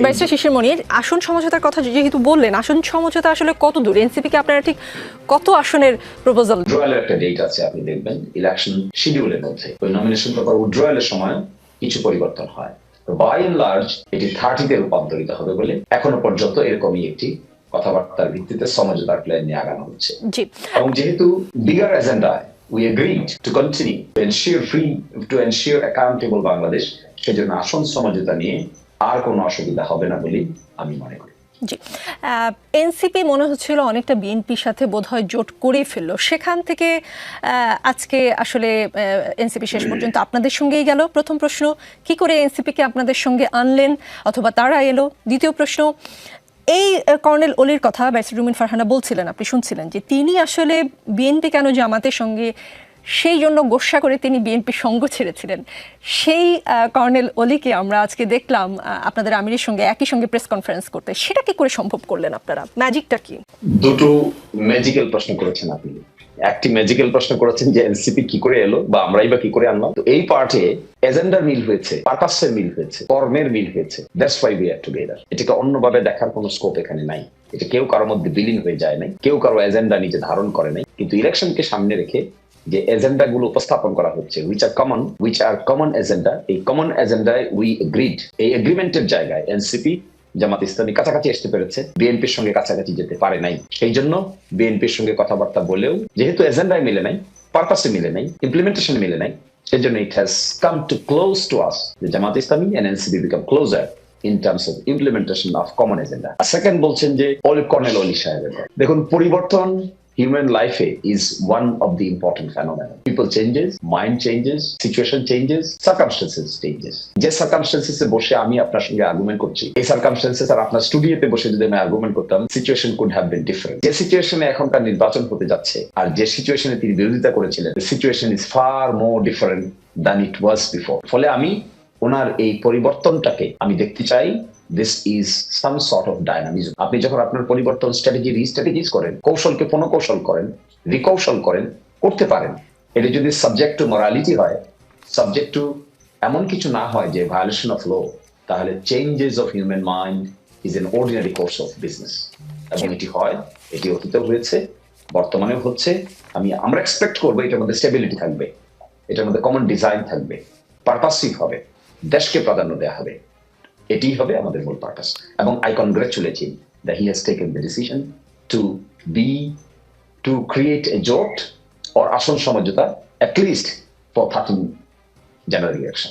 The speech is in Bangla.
ব্যারিস্টার শিশির মনির, আসন সমঝোতার কথা যেহেতু বললেন, আসন সমঝোতা আসলে কত দূর? এনসিপি কে আপনারা ঠিক কত আসনের প্রপোজাল? উইথড্রয়ালের একটা ডেট আছে, আপনি দেখবেন ইলেকশন শিডিউলের মধ্যে ওই নমিনেশন পেপার উইথড্রয়ালের সময় কিছু পরিবর্তন হয়। বাই এন্ড লার্জ এটি 30-তে রূপান্তরিত হবে বলে এখনো পর্যন্ত এরকমই একটি কথাবার্তার ভিত্তিতে সমঝোতার প্ল্যান নিয়ে আগানো হচ্ছে। জি, এবং যেহেতু বিগার এজেন্ডায় we agreed to continue to ensure accountable Bangladesh, সেজন্য আসন সমঝোতা নিয়ে আর কোনো অসুবিধা হবে না বলে আমি মনে করি। জি, এনসিপি মনে হচ্ছিল অনেকটা বিএনপির সাথে বোধহয় জোট করে ফেললো, সেখান থেকে আজকে আসলে এনসিপি শেষ পর্যন্ত আপনাদের সঙ্গেই গেল। প্রথম প্রশ্ন, কি করে এনসিপিকে আপনাদের সঙ্গে আনলেন অথবা তারা এলো? দ্বিতীয় প্রশ্ন, এই কর্নেল অলির কথা ব্যারিস্টার রুমিন ফারহানা বলছিলেন, আপনি শুনছিলেন যে তিনি আসলে বিএনপি কেন জামাতের সঙ্গে, সেই জন্য গোসা করে তিনি বিএনপির সঙ্গ ছেড়েছিলেন। সেই কর্নেল অলিকে আমরা আজকে দেখলাম আপনাদের আমিরের সঙ্গে একই সঙ্গে প্রেস কনফারেন্স করতে। সেটা কি করে সম্ভব করলেন আপনারা? ম্যাজিকটা কি? দুটো ম্যাজিক্যাল প্রশ্ন করেছেন আপনি। একটি ম্যাজিক্যাল প্রশ্ন করেছেন যে এনসিপি কি করে এলো বা আমরাই বা কি করে আনলাম। তো এই পার্টে এজেন্ডার মিল হয়েছে, পারপাসের মিল হয়েছে, কর্মের মিল হয়েছে। That's why we are together. এটাকে অন্যভাবে দেখার কোনো স্কোপ এখানে নাই। এটা কেউ কারোর মধ্যে বিলীন হয়ে যায় নাই, কেউ কারো এজেন্ডা নিজে ধারণ করে নাই। কিন্তু ইলেকশনকে সামনে রেখে যে এজেন্ডা গুলো উপস্থাপন করা হচ্ছে, which are common এজেন্ডা, এই কমন এজেন্ডায় উই এগ্রিড। এই এগ্রিমেন্টের জায়গায় এনসিপি জামাত ইসলামী কাছাকাছি আসতে পেরেছে, বিএনপির সঙ্গে কাছাকাছি যেতে পারে নাই। সেই জন্য বিএনপির সঙ্গে কথাবার্তা বলেও যেহেতু এজেন্ডায় মিলে নাই, পারপাসে মিলে নাই, ইমপ্লিমেন্টেশনে মিলে নাই, সেই জন্য it has come to close to us. Jamaat Islami and NCP become closer in terms of implementation of common agenda. Second বলছেন যে কর্নেল অলি সাহেবের, দেখুন পরিবর্তন human life is one of the important phenomena. People changes, mind changes, situation changes, circumstances changes. যে circumstances এ বসে আমি আপনার সঙ্গে আর্গুমেন্ট করছি, এই circumstances আর আপনার স্টুডিওতে বসে যদি আমি আর্গুমেন্ট করতাম, situation could have been different. যে সিচুয়েশনে এখনকার নির্বাচন হতে যাচ্ছে আর যে সিচুয়েশনে তিনি বিরোধিতা করেছিলেন, the situation is far more different than it was before. ফলে আমি ওনার এই পরিবর্তনটাকে আমি দেখতে চাই this is some sort of dynamism. আপনি যখন আপনার পরিবর্তন স্ট্র্যাটেজি রিস্ট্র্যাটেজিস করেন, কৌশলকে পুনঃকৌশল করেন, রিকৌশল করেন, করতে পারেন। এটা যদি সাবজেক্ট টু মরালিটি হয়, সাবজেক্ট টু এমন কিছু না হয় যে ভায়োলেশন অফ ল, তাহলে changes of human mind is an ordinary course of business. এবং এটি হয়, এটি অতীতেও হয়েছে, বর্তমানেও হচ্ছে। আমরা এক্সপেক্ট করবো এটার মধ্যে স্টেবিলিটি থাকবে, এটার মধ্যে কমন ডিজাইন থাকবে, পারপাসিভ হবে, দেশকে প্রাধান্য দেওয়া হবে। এটি হবে আমাদের মূল পারপাস। এবং I congratulate him that he has taken the decision to create a জোট অর আসন সমঝোতা, at least for 13 January election.